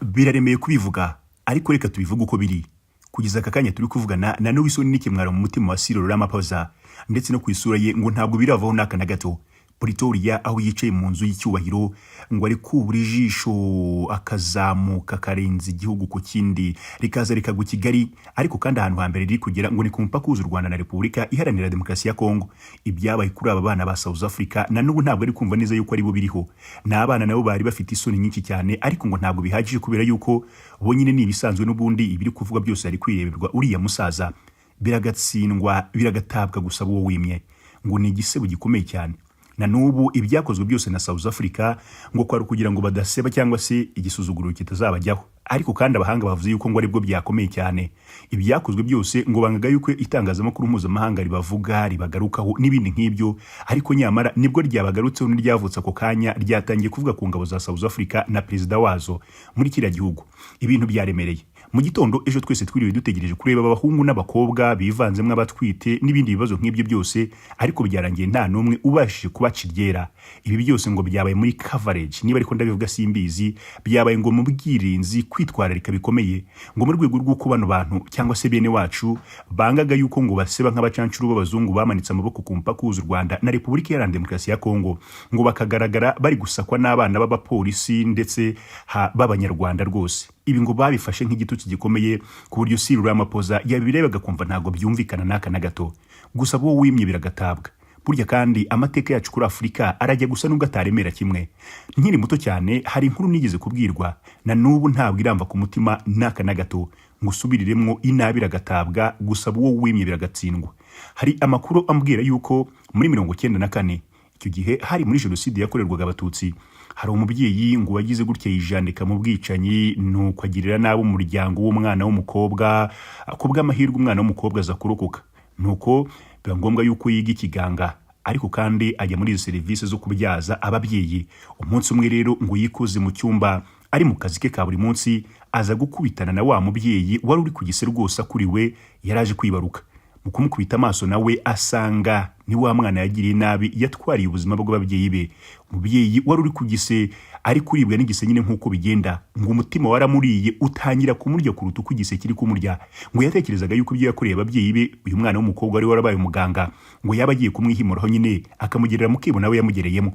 Biraremeye kubivuga ariko reka tubivuge uko biri. Kugeza aka kanya turi kuvugana na Nowisoni n'ikimwaro mu mutima wa Cyril Ramaphosa ndetse no ku isura ye ngo ntabwo biravaho n'aka na gato. Pretoria aho yicaye mu nzu y'icyubahiro ngo ari kubura ijisho akazamuka karenza igihugu ku kindi rikaza rikagwa Kigali, ariko kandi ahantu hambere riri kugera ngo ni ku mupaka w'u Rwanda na Repubulika Iharanira Demokarasi ya Kongo. Ibyabaye kuri aba bana ba South Africa na n'ubu ntabwo ari kumva neza yuko ari bo biriho. N'abana nabo bari bafite isoni nyinshi cyane, ariko ngo ntabwo bihagije kubera yuko bo nyine ni ibisanzwe n'ubundi ibiri kuvuga byose ari kwireberwa uriya musaza. Biragatsindwa biragatabwa gusaba uwo wimye ngo ni igisebo gikomeye cyane. Na n'ubu ibyakozwe byose na South Africa ngo kwari kugira ngo badaseba cyangwa se igisuzuguro kitazabajyaho, ariko kandi abahanga bavuze yuko ngo aribwo byakomeye cyane. Ibyakozwe byose ngo bangaga yuko itangazamakuru mpuzamahanga ribavuga ribagarukaho n'ibindi nk'ibyo, ariko nyamara nibwo ryabagarutseho n'iryavutse ako kanya ryatangiye kuvuga ku ngabo za South Africa na perezida wazo muri kiriya gihugu. Ibintu byaremereye. Mu gitondo ejo twese twiriwe dutegereje kureba abahungu n'abakobwa bivanzemwe abatwite n'ibindi bibazo nk'ibyo byose, ariko byarangiye nta numwe ubashije kubaca iryera. Ibi byose ngo byabaye muri coverage, niba ariko ndabivuga simbizi, byabaye ngo mu bwirinzi kwitwararika bikomeye, ngo mu rwego rw'uko bano bantu cyangwa se bene wacu bangaga yuko ngo baseba nk'abacancuru b'abazungu bamanitse amaboko ku mupaka w'u Rwanda na Repubulika Iharanira Demokarasi ya Kongo, ngo bakagaragara bari gusakwa n'abana b'abapolisi ndetse b'abanyarwanda rwose. Ibi ngo babifashe nk'igitutsi gikomeye ku buryo Cyril Ramaphosa yabirebaga kumva ntago byumvikana n'aka na gato. Gusa bo wimye biragatabwa. Burya kandi amateka yacu kuri Afurika arajya gusa nubwo ataremera kimwe. Nkiri muto cyane hari inkuru nigeze kubwirwa na n'ubu ntabwo iramva ku mutima n'aka na gato, ngo usubiriremwo inabi biragatabwa gusa bo wimye biragatsindwa. Hari amakuru ambwira yuko muri 1994 icyo gihe hari muri jenoside yakorerwaga abatutsi, hari umubyeyi ngo wagize gutya yijandika mu bwicanyi nuko agirira nabo umuryango w'umwana w'umukobwa, kubw'amahirwe umwana w'umukobwa aza kurokoka, nuko biba ngombwa yuko yiga ikiganga, ariko kandi ajya muri izo serivisi zo kubyaza ababyeyi. Umunsi umwe rero ngo yikoze mu cyumba ari mu kazi ke ka buri munsi, aza gukubitana na wa mubyeyi wari uri ku gise rwose akuriwe yaraje kwibaruka. Mu kumukubita amaso nawe asanga ni wa mwana yagiriye nabi yatwariye ubuzima bw'ababyeyi be. Umubyeyi wari uri kugise ari kuribwa n'igise nyine nk'uko bigenda, ngo umutima waramuriye utangira kumurya kuruta uko igise kiri kumurya. Ngo yatekerezaga yuko ibyo yakoreye ababyeyi be uyu mwana w'umukobwa wari warabaye umuganga ngo yaba agiye kumwihimuraho nyine akamugerera mu kibo nawe yamugereyemo.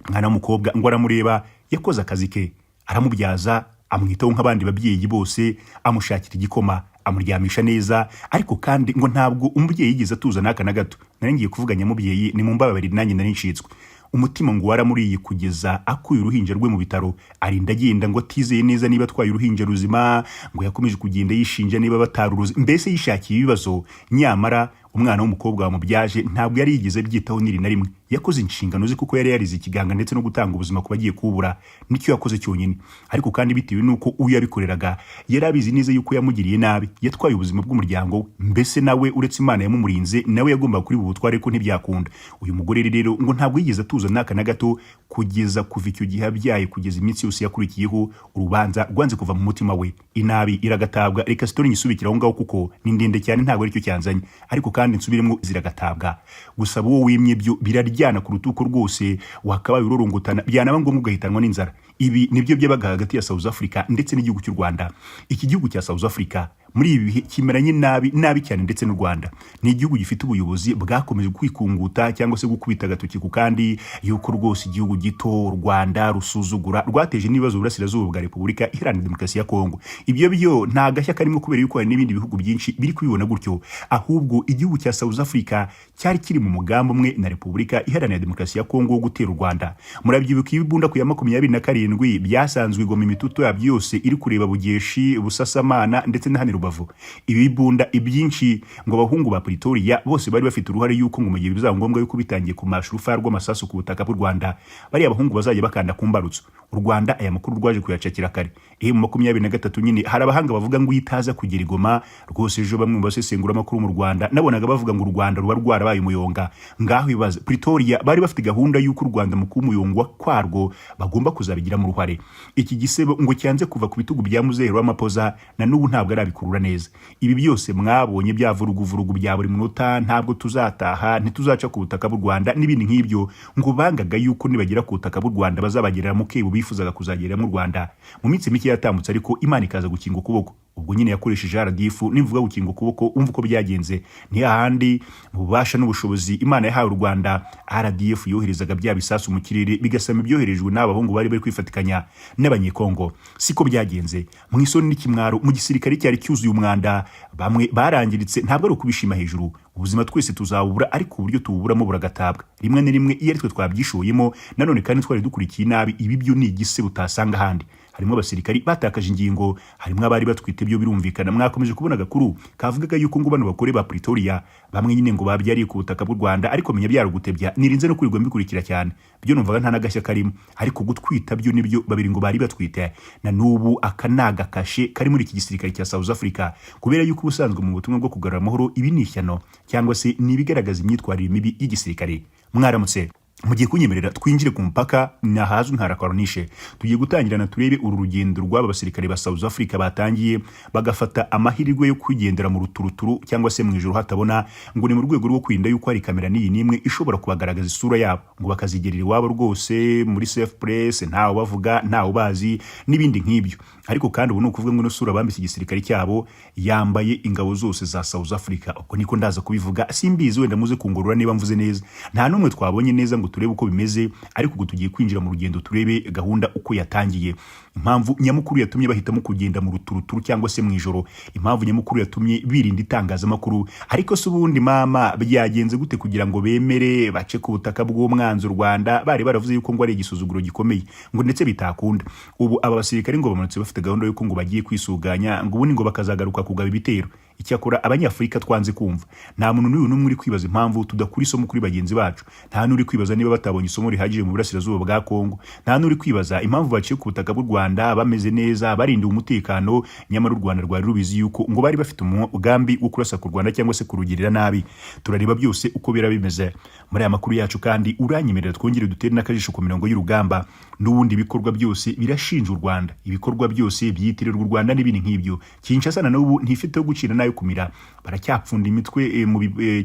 Mwana w'umukobwa ngo aramureba yakoze akazi ke, aramubyaza, amwitaho nk'abandi babyeyi bose, amushakira igikoma, amuryamisha neza, ariko kandi ngo ntabwo umubyeyi yigize atuza n'aka na gato. Naringiye kuvuga nyamubyeyi ni mu mbabarira nanjye narincitswe. Umutima ngo waramuriye kugeza akuye uruhinja rwe mu bitaro, arinda agenda ngo atizeye neza niba atwaye uruhinja ruzima, ngo yakomeje kugenda yishinja niba bataruruzi, mbese yishakiye ibibazo. Nyamara umwana w'umukobwa wamubyaje ntabwo yari yigize byitaho niri na rimwe. Yakoze inshingano ze kuko yari yarize ikiganga ndetse no gutanga ubuzima ku bagiye kubura, nicyo yakoze cyonyine. Ariko kandi bitewe nuko uyu yabikoreraga yari abizi neza yuko yamugiriye nabi, yatwaye ubuzima bw'umuryango, mbese nawe uretse Imana yamumurinze nawe yagomba kuri bubutware ko ntibyakunda. Uyu mugore rero ngo ntabwo yigeze atuza n'aka na gato kugeza kuva icyo gihe abyaye kugeza iminsi yose yakurikiyeho. Urubanza rwanze kuva mu mutima we, inabi iragatabwa. Reka story nyisubikiraho ngaho kuko ni ndende cyane ntabwo aricyo cyanzanye, ariko kandi nsubiremo ziragatabwa. Gusa bo wimye byo biraryana ku rutuko rwose, wakabaye urorongotana byanaba ngombwa ugahitanwa n'inzara. Ibi nibyo byabaga hagati ya South Africa ndetse n'igihugu cy'u Rwanda. Iki gihugu cya South Africa muri ibi bihe kimeranye nabi cyane ndetse n'u Rwanda. Ni igihugu gifite ubuyobozi bwakomeje kwikunguta cyangwa se gukubita agatoki ku kandi yuko rwose igihugu gito Rwanda rusuzugura, rwateje n'ibibazo burasirazuba bwa Repubulika Iharanira Demokarasi ya Kongo. Ibyo byo nta gashya karimo kubera yuko hari n'ibindi bihugu byinshi biri kubibona gutyo, ahubwo igihugu cya South Africa cyari kiri mu mugambo umwe na Repubulika Iharanira Demokarasi ya Kongo wo gutera u Rwanda. Murabyibuka ibibunda ku ya 27 byasanzwe igoma imituto yabyo yose iri kureba Bugeshi, Busasamana ndetse na Haniro Rubavu. Ibibunda ibyinshi ngo abahungu ba Pretoria bose bari bafite uruhare yuko ngo mu gihe bizaba ngombwa yuko bitangiye ku mashurufa rw'amasasu ku butaka bw'u Rwanda, bari abahungu bazajya bakanda ku mbarutso. U Rwanda aya makuru rwaje kuyacakira kare. Mu 23 nyine hari abahanga bavuga ngo itaza kugira igoma rwose. Ejo bamwe mu basesengura amakuru mu Rwanda nabonaga bavuga ngo u Rwanda ruba rwarabaye umuyonga. Ngaho ibaza Pretoria bari bafite gahunda yuko u Rwanda mu kumuyongwa kwarwo bagomba kuzabigira babigiramo uruhare. Iki gisebo ngo cyanze kuva ku bitugu bya Muzehe Ramaphosa na n'ubu ntabwo arabikurura neza. Ibi byose mwabonye byavuruguvurugu bya buri munota, ntabwo tuzataha, ntituzaca ku butaka bw'u Rwanda n'ibindi nk'ibyo, ngo bangaga yuko nibagera ku butaka bw'u Rwanda bazabagerera mu kebo bifuzaga kuzagerera mu Rwanda. Mu minsi mike yatambutse ariko Imana ikaza gukinga ukuboko. Ubwo nyine yakoresheje RDF, nimvuga gukinga ukuboko umva uko byagenze. Ni hahandi mu bubasha n'ubushobozi Imana yahawe u Rwanda, RDF yoherezaga bya bisasu mu kirere bigasama ibyoherejwe n'abahungu bari kwifatikanya n'abanyekongo. Siko byagenze. Mu isoni n'ikimwaro mu gisirikare cyari cyuzuye umwanda, bamwe barangiritse, ntabwo ari ukubishima hejuru. Ubuzima twese tuzabubura, ariko uburyo tububuramo buragatabwa. Rimwe na rimwe iyo ari twe twabyishoyemo, nanone kandi twari dukurikiye nabi. Ibi byo ni igise butasanga ahandi. Harimo abasirikari batakaje ingingo, harimo abari batwite, byo birumvikana. Mwakomeje kubona gakuru kavugaga yuko ngo bano bakore ba Pretoria bamwe nyine ngo babyariye ku butaka bw'u Rwanda, ariko menya byarugutebya. Nirinze no kurirwa mbikurikira cyane, byo numvaga nta nagashya karimo, ariko gutwita byo nibyo babiri ngo bari batwite. Na nubu akanaga kashe kari muri iki gisirikare cya South Africa, kubera yuko ubusanzwe mu butumwa bwo kugarura amahoro ibi ni ishyano cyangwa se nibigaragaza imyitwarire mibi y'igisirikare. Mwaramutse. Mugiye kunyemerera twinjire ku mpaka nahazwe nka Rakoronishe. Tugiye gutangirana turebe uru rugendo rw'aba basirikare ba South Africa batangiye bagafata amahirwe yo kwigendera mu ruturuturu cyangwa se mu ijoro hatabona, ngo ni mu rwego rwo kwirinda yuko hari kamera n'iyi nimwe ishobora kubagaragaza isura yabo, ngo bakazigerera iwabo rwose muri safe place, ntawe bavuga, ntawe bazi n'ibindi nk'ibyo. Ariko kandi ubu nukuvuga ngo no sura bambise igisirikare cyabo yambaye ingabo zose za South Africa. Uko niko ndaza kubivuga, simbizi wenda muze kungorora niba mvuze neza. Nta numwe twabonye neza ngo turebe uko bimeze, ariko ubwo tugiye kwinjira mu rugendo turebe gahunda uko yatangiye. Impamvu nyamukuru yatumye bahitamo kugenda mu ruturuturu cyangwa se mu ijoro, impamvu nyamukuru yatumye birinda itangazamakuru. Ariko se ubundi mama byagenze gute kugira ngo bemere bace ku butaka bw'umwanzi u Rwanda? Bari baravuze yuko ngo ari igisuzuguro gikomeye, ngo ndetse bitakunda. Ubu aba basirikare ngo bamanutse bafite gahunda yuko ngo bagiye kwisuganya, ngo ubundi ngo bakazagaruka kugaba ibitero. Icyakora abanyafurika twanze kumva. Nta muntu n'uyu n'umwe uri kwibaza impamvu tudakura isomo kuri bagenzi bacu. Nta n'uri kwibaza niba batabonye isomo rihagije mu burasirazuba bwa Kongo. Nta n'uri kwibaza impamvu baciye ku butaka bw'u Rwanda bameze neza, barinda umutekano, nyamara u Rwanda rwari rubizi yuko ngo bari bafite umugambi wo kurasa ku Rwanda cyangwa se kurugirira nabi. Turareba byose uko bira bimeze muri aya makuru yacu, kandi uranyemerera twongere dutere n'akajisho ku mirongo y'urugamba. N'ubundi ibikorwa byose birashinja u Rwanda, ibikorwa byose byitirirwa u Rwanda n'ibindi nk'ibyo. Kinshasa na n'ubu ntifite yo gucira nayo kumira, baracyapfunda imitwe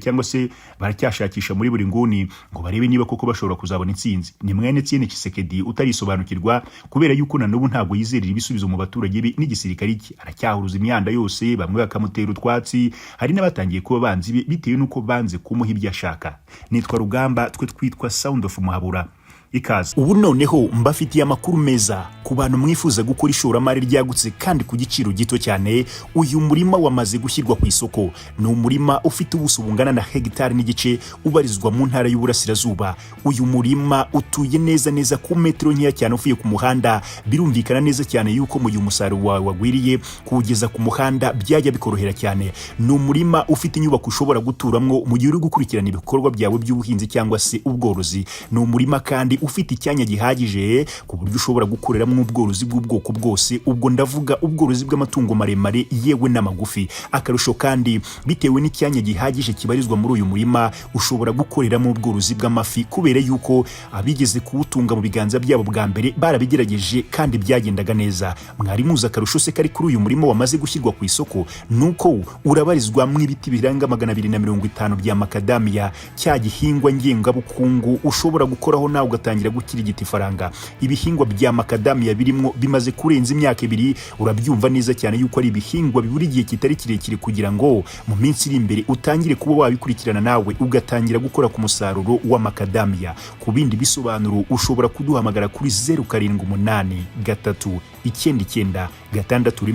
cyangwa se baracyashakisha muri buri nguni ngo barebe niba koko bashobora kuzabona intsinzi. Ni mwene Etienne Tshisekedi utarisobanukirwa, kubera yuko na n'ubu ntabwo yizerera ibisubizo mu baturage be n'igisirikare cye. Aracyahuruza imyanda yose, bamwe bakamutera utwatsi, hari n'abatangiye kuba banzi be bitewe nuko banze kumuha ibyo ashaka. Nitwa Rugamba, twe twitwa Sound of Muhabura. Ikaze. Ubu noneho mbafitiye amakuru meza ku bantu mwifuza gukora ishoramari ryagutse kandi ku giciro gito cyane. Uyu murima wamaze gushyirwa ku isoko. Ni umurima ufite ubuso bungana na hegitari n'igice, ubarizwa mu ntara y'Uburasirazuba. Uyu murima utuye neza ku metero nkeya cyane uvuye ku muhanda. Birumvikana neza cyane yuko mu gihe umusaruro wawe wagwiriye kuwugeza ku muhanda byajya bikorohera cyane. Ni umurima ufite inyubako ushobora guturamwo mu gihe uri gukurikirana ibikorwa byawe by'ubuhinzi cyangwa se ubworozi. Ni umurima kandi ufite icyanya gihagije ku buryo ushobora gukoreramo ubworozi bw'ubwoko bwose. Ubwo ndavuga ubworozi bw'amatungo maremare yewe n'amagufi. Akarusho kandi bitewe n'icyanya gihagije kibarizwa muri uyu murima, ushobora gukoreramo ubworozi bw'amafi, kubera yuko abigeze kuwutunga mu biganza byabo bwa mbere barabigerageje kandi byagendaga neza. Mwari muzi akarusho se kari kuri uyu murima wamaze gushyirwa ku isoko, nuko urabarizwa mu ibiti biranga 250 bya makadamia, cya gihingwa ngengabukungu ushobora gukoraho nawe ugatangira gukirigita ifaranga. Ibihingwa bya makadamia birimo bimaze kurenza imyaka 2. Urabyumva neza cyane yuko ari ibihingwa biburi gihe kitari kirekire kugira ngo mu minsi iri imbere utangire kuba wabikurikirana nawe ugatangira gukora ku musaruro wa makadamia. Ku bindi bisobanuro ushobora kuduhamagara kuri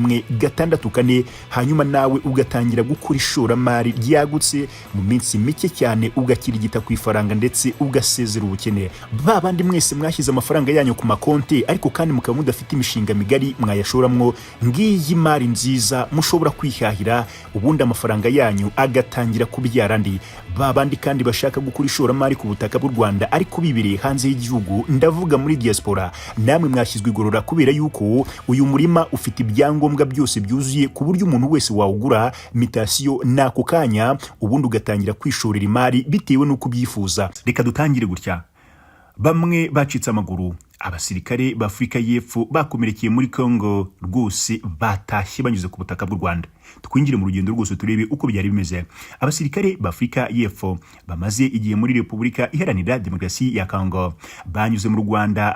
0783996164, hanyuma nawe ugatangira gukora ishoramari ryagutse mu minsi mike cyane, ugakirigita ku ifaranga ndetse ugasezera ubukene. Babandi mwese mwashyize amafaranga yanyu ku makonti ariko kandi mukaba mudafite imishinga migari mwayashoramwo, ngiyi mari nziza mushobora kwihahira, ubundi amafaranga yanyu agatangira kubyara andi. Babandi kandi bashaka gukora ishoramari ku butaka bw'u Rwanda ariko bibereye hanze y'igihugu, ndavuga muri diaspora, namwe mwashyizwe igorora, kubera yuko uyu murima ufite ibyangombwa byose byuzuye ku buryo umuntu wese wawugura mitasiyo nako kanya, ubundi ugatangira kwishorera imari bitewe nuko ubyifuza. Reka dutangire gutya. bamwe bacitse amaguru. Abasirikare ba Afurika y'Epfo bakomerekeye muri Congo rwose batashye banyuze ku butaka bw'u Rwanda. Twinjire mu rugendo rwose turebe uko byari bimeze. Abasirikare ba Afurika y'Epfo bamaze igihe muri Repubulika Iharanira Demokarasi ya Congo banyuze mu Rwanda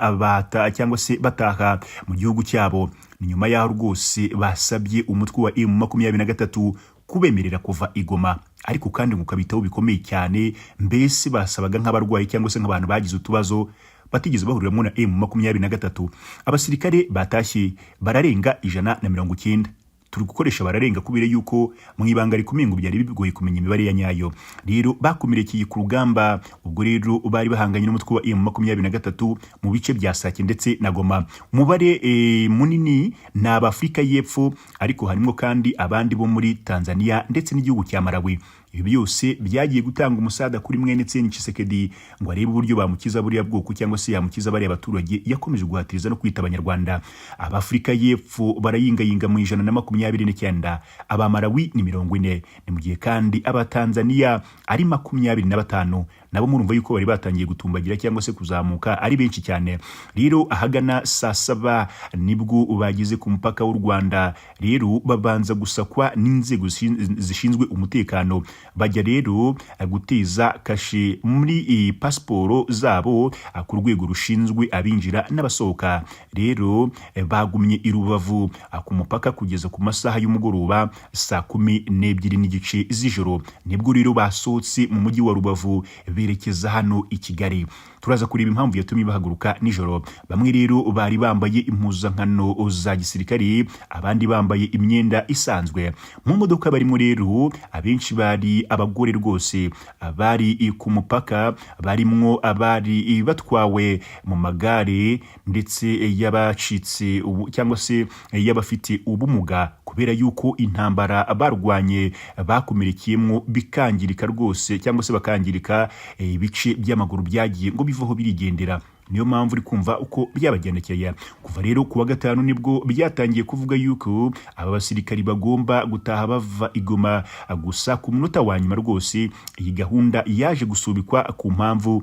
cyangwa se bataha mu gihugu cyabo. Ni nyuma yaho rwose basabye umutwe wa M23 kubemerera kuva i Goma, ariko kandi ngukabitaho bikomeye cyane. Mbese basabaga nk'abarwayi cyangwa se nk'abantu bagize utubazo batigeze bahuriramo na M23. Abasirikare batashye bararenga 190. Turi gukoresha bararenga kubera yuko mu ibanga rikomeye ngo byari bigoye kumenya imibare ya nyayo. Rero bakomerekeye ku rugamba, ubwo rero bari bahanganye n'umutwe wa M23 mu bice bya Sake ndetse na Goma. Umubare munini ni Abafurika y'Epfo, ariko harimo kandi abandi bo muri Tanzania ndetse n'igihugu cya Malawi. Ibi byose byagiye gutanga umusada kuri mwene Etienne Tshisekedi ngo arebe uburyo bamukiza buriya bwoko cyangwa se yamukiza bariya abaturage yakomeje guhatiriza no kwita Abanyarwanda. Abafurika y'Epfo barayingayinga mu 129, aba Malawi ni 40, ni mu gihe kandi aba Tanzania ari 25. Nabo murumva yuko bari batangiye gutumbagira cyangwa se kuzamuka ari benshi cyane. Rero ahagana saa 7 nibwo bagize ku mupaka w'u Rwanda, rero babanza gusakwa n'inzego zishinzwe umutekano. Bajya rero guteza kashe muri pasiporo zabo ku rwego rushinzwe abinjira n'abasohoka. Rero bagumye i Rubavu ku mupaka kugeza ku masaha y'umugoroba saa 12:30 z'ijoro. Nibwo rero basohotse mu mujyi wa Rubavu berekeza hano i Kigali. Turaza kureba impamvu yatumye bahaguruka nijoro. Bamwe rero bari bambaye impuzankano za gisirikare, abandi bambaye imyenda isanzwe. Mu modoka barimo rero abenshi bari abagore rwose, abari ku mupaka barimo abari batwawe mu magare ndetse y'abacitse cyangwa se y'abafite ubumuga, kubera yuko intambara barwanye bakomerekeyemo bikangirika rwose cyangwa se bakangirika ibice by'amaguru byagiye ngo bivaho birigendera. Niyo mpamvu uri kumva uko byabagendekeye. Kuva rero kuwa gatanu nibwo byatangiye kuvuga yuko aba basirikari bagomba gutaha bava i Goma, gusa ku munota wa nyuma rwose iyi gahunda yaje gusubikwa ku mpamvu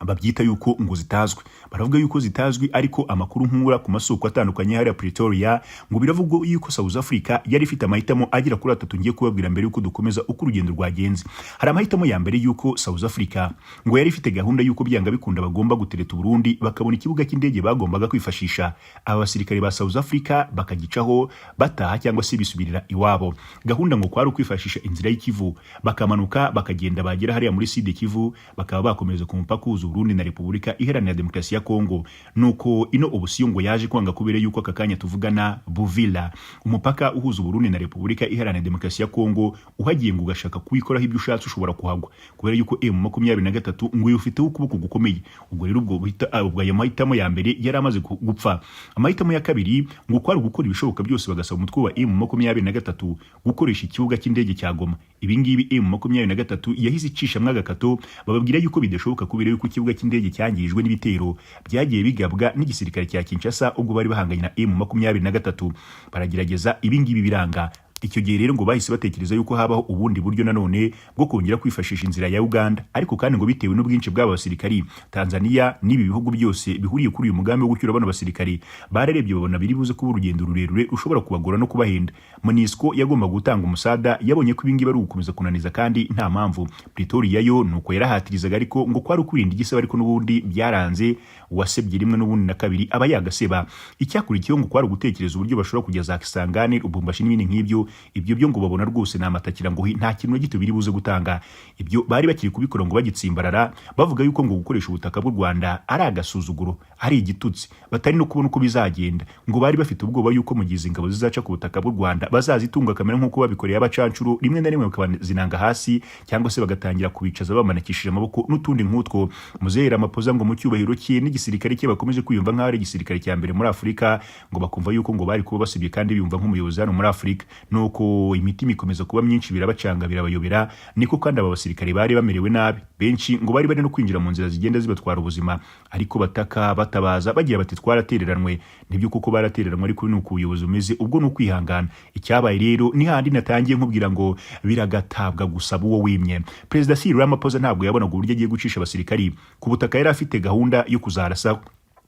babyita yuko ngo zitazwi. Baravuga yuko zitazwi, ariko amakuru nkura ku masoko atandukanye hari Pretoria ngo biravugwa yuko South Africa yari ifite amahitamo agira kuri 3 ngiye kubabwira mbere yuko dukomeza uko urugendo rwagenze. Hari amahitamo ya mbere yuko South Africa ngo yari ifite gahunda yuko byanga bikunda bagomba gutereta Burundi bakabona ikibuga cy'indege bagombaga kwifashisha. Aba basirikare ba South Africa bakagicaho bataha cyangwa se bisubirira iwabo. Gahunda ngo kwari kwifashisha inzira y'Ikivu, bakamanuka bakagenda bagera hariya muri Sud Kivu, bakaba bakomeza ku mupaka Burundi na Repubulika Iharanira Demokarasi ya Kongo. Nuko ino obusiyo ngo yaje kwanga kubera yuko akakanya tuvugana Buvila, umupaka uhuza Burundi na Repubulika Iharanira Demokarasi ya Kongo, uhagiye ngo ugashaka kuyikoraho ibyo ushatse ushobora kuhagwa, kubera yuko M23 ngo yufiteho ukuboko gukomeye. Ubwo rero ubwo aya mahitamo ya mbere yari amaze gupfa. Amahitamo ya kabiri ngo kwari gukora ibishoboka byose bagasaba umutwe wa M23 gukoresha ikibuga cy'indege cya Goma. Ibi ngibi M23 yahise icisha mwagakato, bababwira yuko bidashoboka kubera yuko ikibuga cy'indege cyangijwe n'ibitero byagiye bigabwa n'igisirikare cya Kinshasa ubwo bari bahanganye na M23. Baragerageza ibi ngibi biranga. Icyo gihe rero ngo bahise batekereza yuko habaho ubundi buryo nanone bwo kongera kwifashisha inzira ya Uganda, ariko kandi ngo bitewe n'ubwinshi bw'aba basirikari, Tanzania n'ibi bihugu byose bihuriye kuri uyu mugambi wo gucyura bano basirikari bararebye babona biri buze kuba urugendo rurerure ushobora kubagora no kubahenda. MONUSCO yagomba gutanga umusada, yabonye ko ibingi bari gukomeza kunaniza kandi nta mpamvu. Pretoria yo nuko yarahatirizaga, ariko ngo kwari ukurinda igisaba, ariko n'ubundi byaranze. Wasebye rimwe n'ubundi na kabiri aba yagaseba. Icyakurikiyeho ngo kwari gutekereza uburyo bashobora kugeza Kisangani, Ubumbashi n'ibindi nk'ibyo. Ibyo byo ngo babona rwose namatakira ngo nta kintu gito biri buze gutanga. Ibyo bari bakiri kubikora ngo bagitsimbarara, bavuga yuko ngo gukoresha ubutaka bw'u Rwanda ari agasuzuguro, ari igitutsi, batari no kubona uko bizagenda. Ngo bari bafite ubwoba yuko mugize ingabo zizaca ku butaka bw'u Rwanda bazazitunga kamera nk'uko babikoreye abacancuro, rimwe na rimwe bakazinanga hasi cyangwa se bagatangira kubicaza bamanakishije amaboko n'utundi nk'utwo. Muzera Mapoza ngo mu cyubahiro cye n'igisirikare cye bakomeje kwiyumva nk'aho ari igisirikare cya mbere muri Afurika, ngo bakumva yuko ngo bari kuba basibye kandi biyumva nk'umuyobozi hano muri Afurika. nuko imitima ikomeza kuba myinshi, birabacanga birabayobera. Niko kandi aba basirikare bari bamerewe nabi, benshi ngo bari no kwinjira mu nzira zigenda zibatwara ubuzima, ariko bataka batabaza bagira bati twaratereranwe. Nibyo kuko baratereranwe, ariko nuko ubuyobozi umeze ubwo no kwihangana. Icyabaye rero ni handi natangiye nkubwira ngo biragatabwa gusaba uwo wimye. Perezida Cyril Ramaphosa ntabwo yabonaga uburyo agiye gucisha abasirikari ku butaka, yari afite gahunda yo kuzarasa.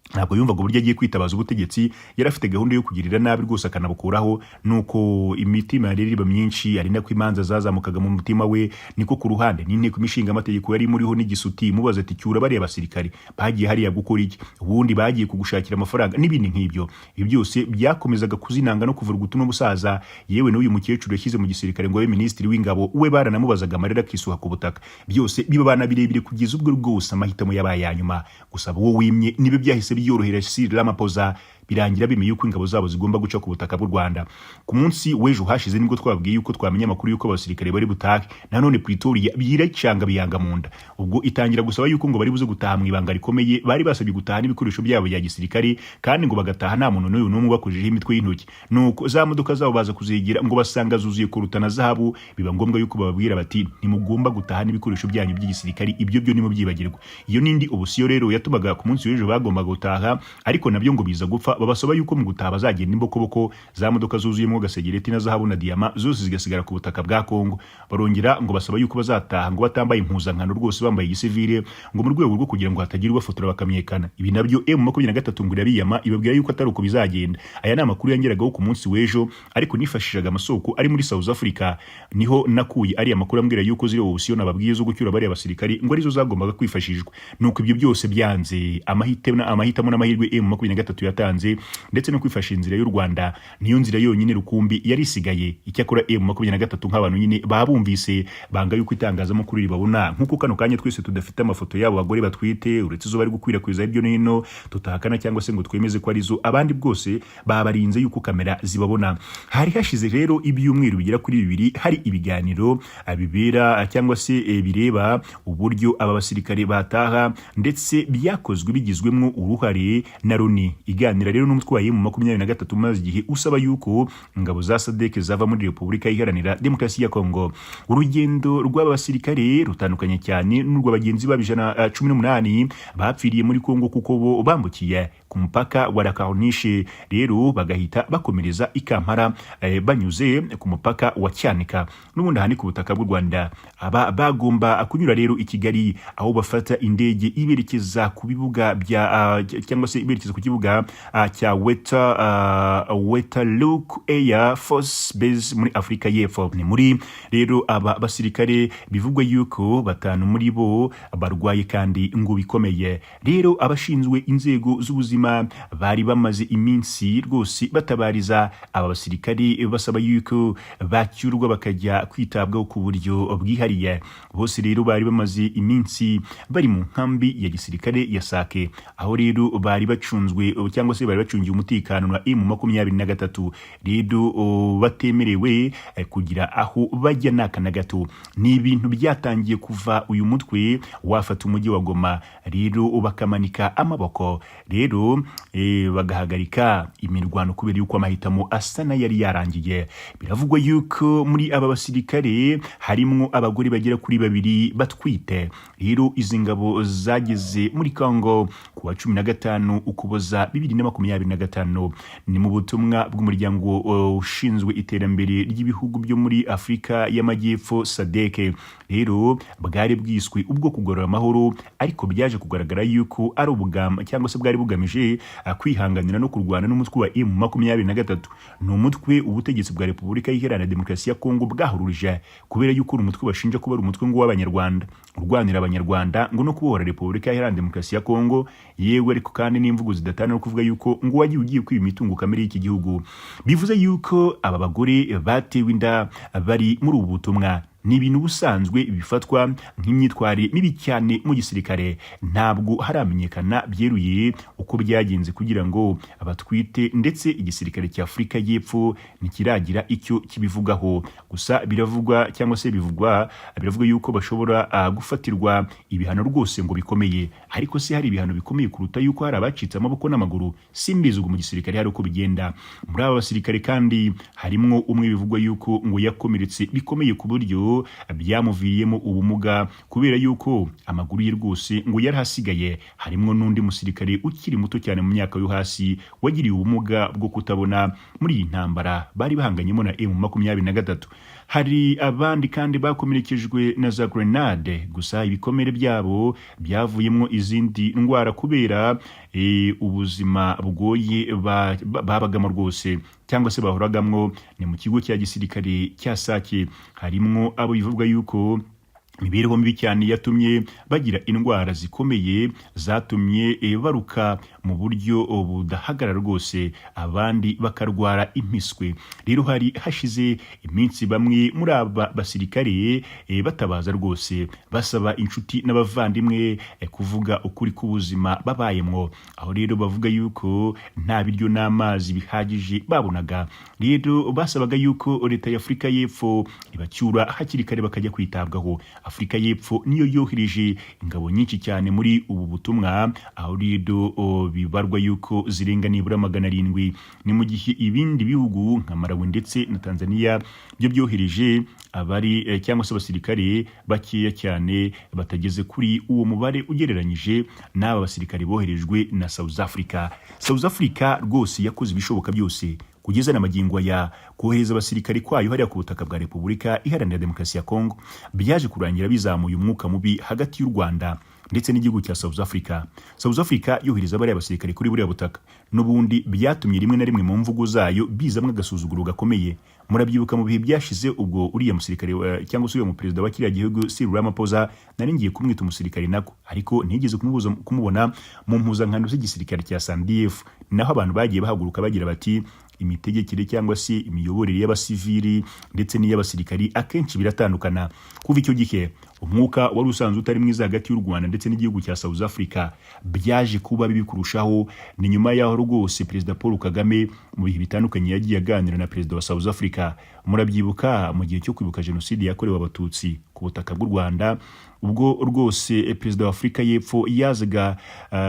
Ntabwo yumvaga uburyo agiye kwitabaza ubutegetsi, yari afite gahunda yo kugirira nabi rwose akanabukuraho. Nuko imitima yari iba myinshi, ari nako imanza zazamukaga mu mutima we. Niko ku ruhande n'inteko imishinga amategeko yari muriho n'igisuti mubaza ati cyura bariya basirikari bagiye hariya gukora iki, ubundi bagiye kugushakira amafaranga n'ibindi nk'ibyo. Ibi byose byakomezaga kuzinanga no kuvuruguta n'umusaza, yewe n'uyu mukecuru yashyize mu gisirikare ngo abe minisitiri w'ingabo, we baranamubazaga amarira akisuha ku butaka. Byose bibabana birebire kugeza ubwo rwose amahitamo yabaye ya nyuma. Gusaba uwo wimye nibe byahise byorohera Cyril Ramaphosa, birangira bimeye yuko ingabo zabo zigomba guca ku butaka bw'u Rwanda. Ku munsi w'ejo hashize nibwo twabwiye yuko twamenye amakuru yuko abasirikare bari butahe, nanone Pretoria biracanga biyanga mu nda. Ubwo itangira gusaba yuko ngo bari buze gutaha mu ibanga rikomeye, bari basabye gutaha n'ibikoresho byabo bya gisirikare, kandi ngo bagataha nta muntu n'uyu n'umwe bakojejeho imitwe y'intoki. Nuko za modoka zabo baza kuzigira ngo basanga zuzuye kuruta na zahabu, biba ngombwa yuko bababwira bati ntimugomba gutaha n'ibikoresho byanyu by'igisirikare, ibyo byo nimo byibagirwa. Iyo nindi ubusiyo rero yatumaga ku munsi w'ejo bagombaga gutaha, ariko nabyo ngo biza gupfa. Babasaba yuko mu gutaha bazagenda imbokoboko, za modoka zuzuyemo gasegereti na zahabu na diama zose zigasigara ku butaka bwa Kongo. Barongera ngo basaba yuko bazataha ngo batambaye impuzankano rwose, bambaye igisivile, ngo mu rwego rwo kugira ngo hatagira ubafotora bakamyekana. Ibi nabyo M23 ngo irabiyama, ibabwira yuko atari uko bizagenda. Aya ni amakuru yangeragaho ku munsi w'ejo, ariko nifashishaga amasoko ari muri South Africa, niho nakuye ari amakuru ambwira yuko ziri option nababwiye zo gucyura bari abasirikari ngo arizo zagombaga kwifashishwa. Nuko ibyo byose byanze, amahitamo n'amahirwe M23 yatanze, ndetse no kwifasha inzira y'u Rwanda niyo nzira yonyine rukumbi yari isigaye. Icyakora M23 nk'abantu nyine babumvise, banga yuko itangazamakuru ribabona nk'uko kano kanya twese tudafite amafoto yabo bagore batwite, uretse zo bari gukwirakwiza ibyo nino tutahakana cyangwa se ngo twemeze ko arizo, abandi bwose babarinze yuko kamera zibabona. Hari hashize rero ibyumweru bigera kuri 2 hari ibiganiro bibera cyangwa se bireba uburyo aba basirikare bataha, ndetse byakozwe bigizwemwo uruhare na Loni. Iganira rero n'umutwaye mu 23 maze igihe usaba yuko ingabo za SADC zava muri Repubulika Iharanira Demokarasi ya Kongo. Urugendo rw'aba basirikare rutandukanye cyane n'urw'abagenzi babijana 18 bapfiriye muri Kongo kuko bo bambukiye ku mupaka wa Lakarnishe, rero bagahita bakomereza i Kampala banyuze ku mupaka wa Cyanika n'ubundi hani ku butaka bw'u Rwanda. Aba bagomba kunyura rero i Kigali, aho bafata indege iberekeza ku bibuga bya cyangwa se iberekeza ku kibuga cya Waterloo Air Force Base muri Afrika y'Epfo. Ni muri rero aba basirikare bivugwa yuko 5 muri bo barwaye kandi ngo bikomeye. Rero abashinzwe inzego z'ubuzima bari bamaze iminsi rwose batabariza aba basirikare basaba yuko bacyurwa bakajya kwitabwaho ku buryo bwihariye. Bose rero bari bamaze iminsi bari mu nkambi ya gisirikare ya Sake, aho rero bari bacunzwe cyangwa se bari bacungiye umutekano na M23, rero batemerewe kugira aho bajya naka na gato. Ni ibintu byatangiye kuva uyu mutwe wafata umujyi wa Goma, rero bakamanika amaboko, rero bagahagarika imirwano kubera yuko amahitamo asa na yari yarangiye. Biravugwa yuko muri aba basirikare harimo abagore bagera kuri 2 batwite. Rero izi ngabo zageze muri Kongo ku wa 15 Ukuboza 2025. Ni mu butumwa bw'umuryango ushinzwe iterambere ry'ibihugu byo muri Afrika y'Amajyepfo SADC. Rero bwari bwiswe ubwo kugorora amahoro, ariko byaje kugaragara yuko ari ubugamba cyangwa se bwari bugamije kwihanganira no kurwana n'umutwe wa M23. Ni umutwe ubutegetsi bwa Repubulika Iharanira Demokarasi ya Kongo bwahuruje, kubera yuko umutwe bashinja kuba ari umutwe ngo w'abanyarwanda, urwanira abanyarwanda ngo no kubohora Repubulika Iharanira Demokarasi ya Kongo. Yewe ariko kandi n'imvugo zidatana no kuvuga yuko ngo wagiye ugiye kwiba imitungo kamere y'iki gihugu. Bivuze yuko aba bagore batewe inda bari muri ubu butumwa. ni ibintu busanzwe bifatwa nk'imyitwarire mibi cyane mu gisirikare. Ntabwo haramenyekana byeruye uko byagenze kugira ngo abatwite, ndetse igisirikare cya Afurika y'Epfo ntikiragira icyo kibivugaho. Gusa biravugwa cyangwa se biravuga yuko bashobora gufatirwa ibihano rwose ngo bikomeye. Ariko se hari ibihano bikomeye kuruta yuko hari abacitse amaboko n'amaguru? Simbizi mu gisirikare hari uko bigenda. Muri aba basirikare kandi harimo umwe bivugwa yuko ngo yakomeretse bikomeye ku buryo byamuviriyemo ubumuga kubera yuko amaguru ye rwose ngo yari hasigaye. Harimo n'undi musirikare ukiri muto cyane mu myaka yo hasi wagiriye ubumuga bwo kutabona muri iyi ntambara bari bahanganyemo na M23. Hari abandi kandi bakomerekejwe na za grenade, gusa ibikomere byabo byavuyemo izindi ndwara kubera ubuzima bugoye babagamo rwose cyangwa se bahoragamwo. Ni mu kigo cya gisirikare cya Sake. Harimo abo bivuga yuko imibereho mibi cyane yatumye bagira indwara zikomeye zatumye baruka mu buryo budahagarara rwose, abandi bakarwara impiswe. Rero hari hashize iminsi bamwe muri aba basirikare batabaza rwose basaba inshuti n'abavandimwe kuvuga ukuri k'ubuzima babayemwo. Aho rero bavuga yuko nta biryo n'amazi bihagije babonaga. Rero basabaga yuko leta ya Afurika y'Epfo ibacyura hakiri kare bakajya kwitabwaho. Afurika y'Epfo niyo yohereje ingabo nyinshi cyane muri ubu butumwa, aho rero bibarwa yuko zirenga nibura 700. Ni mu gihe ibindi bihugu nka Malawi ndetse na Tanzania byo byohereje abari cyangwa se abasirikare bakeya cyane batageze kuri uwo mubare ugereranyije n'aba basirikare boherejwe na South Africa. South Africa rwose yakoze ibishoboka byose kugeza na magingo ya kohereza abasirikare kwayo hariya ku butaka bwa Repubulika Iharanira Demokarasi ya Kongo. Byaje kurangira bizamuye umwuka mubi hagati y'u Rwanda ndetse n'igihugu cya South Africa. South Africa yohereza bariya basirikare kuri buriya butaka, n'ubundi byatumye rimwe na rimwe mu mvugo zayo bizamwe agasuzuguro gakomeye. Murabyibuka mu bihe byashize ubwo uriya musirikare cyangwa se uyu muperezida wa kiriya gihugu Cyril Ramaphosa nari ngiye kumwita umusirikare nako, ariko ntigeze kumubona mu mpuzankano z'igisirikare cya SANDF. Naho abantu bagiye bahaguruka bagira bati imitegekere cyangwa se imiyoborere y'abasivili ndetse n'iy'abasirikari akenshi biratandukana. Kuva icyo gihe umwuka wari usanzwe utari mwiza hagati y'u Rwanda ndetse n'igihugu cya South Africa byaje kuba bibi kurushaho. Ni nyuma yaho rwose Perezida Paul Kagame mu bihe bitandukanye yagiye aganira na Perezida wa South Africa. Murabyibuka mu gihe cyo kwibuka jenoside yakorewe abatutsi ku butaka bw'u Rwanda, ubwo rwose Perezida wa Afurika y'Epfo yazaga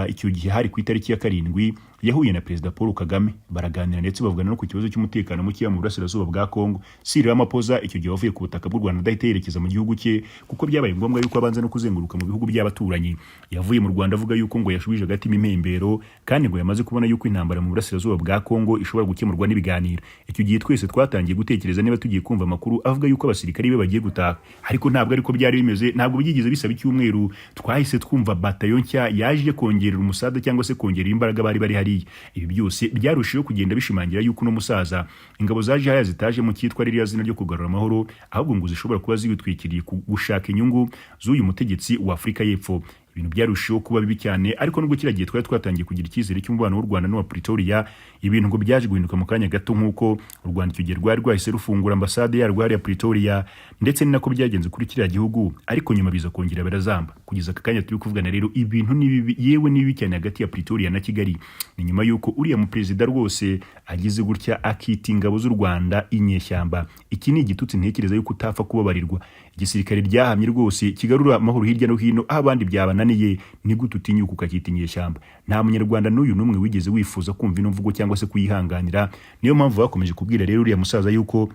icyo gihe hari ku itariki ya 7 yahuye na Perezida Paul Kagame, baraganira ndetse bavugana no ku kibazo cy'umutekano muke mu burasirazuba bwa Kongo. Cyril Ramaphosa icyo gihe wavuye ku butaka bw'u Rwanda adahita yerekeza mu gihugu cye kuko byabaye ngombwa yuko abanza no kuzenguruka mu bihugu by'abaturanyi. Yavuye mu Rwanda avuga yuko ngo yashubije agatima impembero kandi ngo yamaze kubona yuko intambara mu burasirazuba bwa Kongo ishobora gukemurwa n'ibiganiro. Icyo gihe twese twatangiye gutekereza niba tugiye kumva amakuru avuga yuko abasirikari be bagiye gutaha, ariko ntabwo ariko byari bimeze. Ntabwo byigize bisaba icyumweru twahise twumva batayo nshya yaje kongerera umusada cyangwa se kongerera imbaraga bari hariya. Ibi byose byarushijeho kugenda bishimangira yuko no musaza ingabo zaje haya zitaje mu cyitwa ririya zina ryo kugarura amahoro, ahubwo ngo zishobora kuba zibitwikiriye gushaka inyungu z'uyu mutegetsi wa Afurika y'Epfo. Ibintu byarushijeho kuba bibi cyane, ariko nubwo kiragiye twari twatangiye kugira icyizere cy'umubano w'u Rwanda n'uwa Pretoria, ibintu ngo byaje guhinduka mu kanya gato nk'uko u Rwanda icyo gihe rwari rwahise rufungura ambasade yarwo hariya Pretoria, ndetse ni nako byagenze kuri kiriya gihugu, ariko nyuma biza kongera birazamba. Kugeza aka kanya turi kuvugana rero ibintu ni bibi, yewe ni bibi cyane hagati ya Pretoria na Kigali. Ni nyuma yuko uriya mu perezida rwose agize gutya akita ingabo z'u Rwanda inyeshyamba. Iki ni igitutsi ntekereza yuko utapfa kubabarirwa. Igisirikare ryahamye rwose kigarura amahoro hirya no hino, aho abandi byabananiye ni gute utinyuka ukakita inyeshyamba. Nta munyarwanda n'uyu n'umwe wigeze wifuza kumva ino mvugo cyangwa se kuyihanganira. Niyo mpamvu bakomeje kubwira rero uriya musaza yuko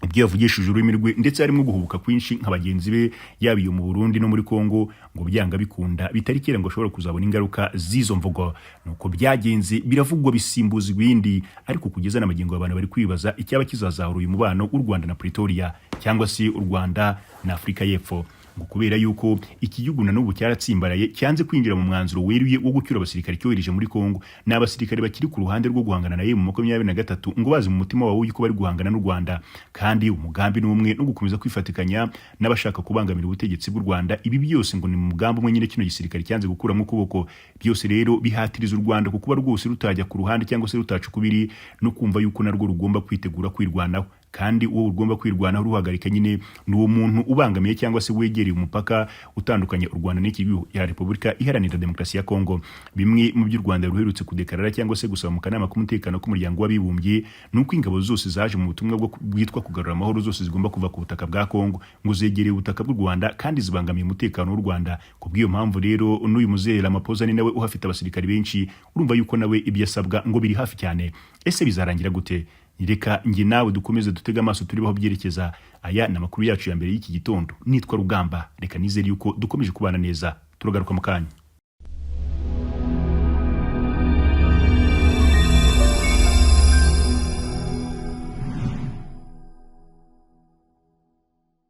ibyo yavugishije ururimi rwe ndetse harimo guhubuka kwinshi nka bagenzi be yaba iyo mu Burundi no muri Kongo, ngo byanga bikunda bitari kera ngo ashobora kuzabona ingaruka z'izo mvugo. Nuko byagenze biravugwa bisimbuza ibindi, ariko kugeza na magingo abantu bari kwibaza icyaba kizazahura uyu mubano w'u Rwanda na Pretoria cyangwa se u Rwanda na Afurika y'Epfo. ngo kubera yuko iki gihugu na n'ubu cyaratsimbaraye cyanze kwinjira mu mwanzuro weruye wo gucyura abasirikare cyohereje muri Kongo. N'abasirikare bakiri ku ruhande rwo guhangana na M23 ngo bazi mu mutima wawo yuko bari guhangana n'u Rwanda, kandi umugambi n'umwe no gukomeza kwifatikanya n'abashaka kubangamira ubutegetsi bw'u Rwanda. Ibi byose ngo ni mu mugambi umwe nyine kino gisirikare cyanze gukuramo ukuboko. Byose rero bihatiriza u Rwanda kuko rwose rutajya ku ruhande cyangwa se rutacu kubiri no kumva yuko narwo rugomba kwitegura kwirwanaho. kandi uwo ugomba kwirwanaho ruhagarika nyine n'uwo muntu ubangamiye cyangwa se wegereye umupaka utandukanye u Rwanda n'iki gihugu ya Repubulika Iharanira Demokarasi ya Kongo. Bimwe mu by'u Rwanda ruherutse kudekarara cyangwa se gusaba mu kanama k'umutekano k'umuryango w'abibumbye nuko ingabo zose zaje mu butumwa bwo bwitwa kugarura amahoro zose zigomba kuva ku butaka bwa Kongo ngo zegereye ubutaka bw'u Rwanda kandi zibangamiye umutekano w'u Rwanda. Ku bw'iyo mpamvu rero n'uyu Muzehe Ramaphosa ni nawe uhafite abasirikari benshi, urumva yuko nawe ibyo asabwa ngo biri hafi cyane. Ese bizarangira gute? Reka njye nawe dukomeze dutega amaso turibaho byerekeza. Aya ni amakuru yacu ya mbere y'iki gitondo. Nitwa Rugamba, reka nizere yuko dukomeje kubana neza. Turagaruka mu kanya.